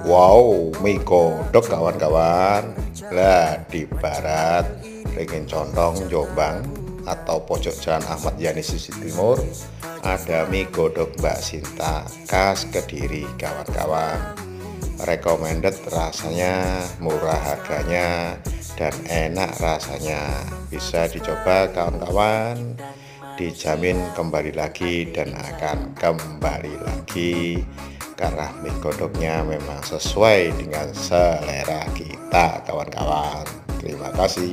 Wow, mie godhog kawan-kawan. Lah di barat, Ringin Condong, Jombang atau pojok Jalan Ahmad Yani sisi timur ada mie godhog Mbak Sinta khas Kediri kawan-kawan. Recommended rasanya, murah harganya, dan enak rasanya. Bisa dicoba kawan-kawan. Dijamin kembali lagi dan akan kembali lagi karena mie godhognya memang sesuai dengan selera kita kawan-kawan. Terima kasih.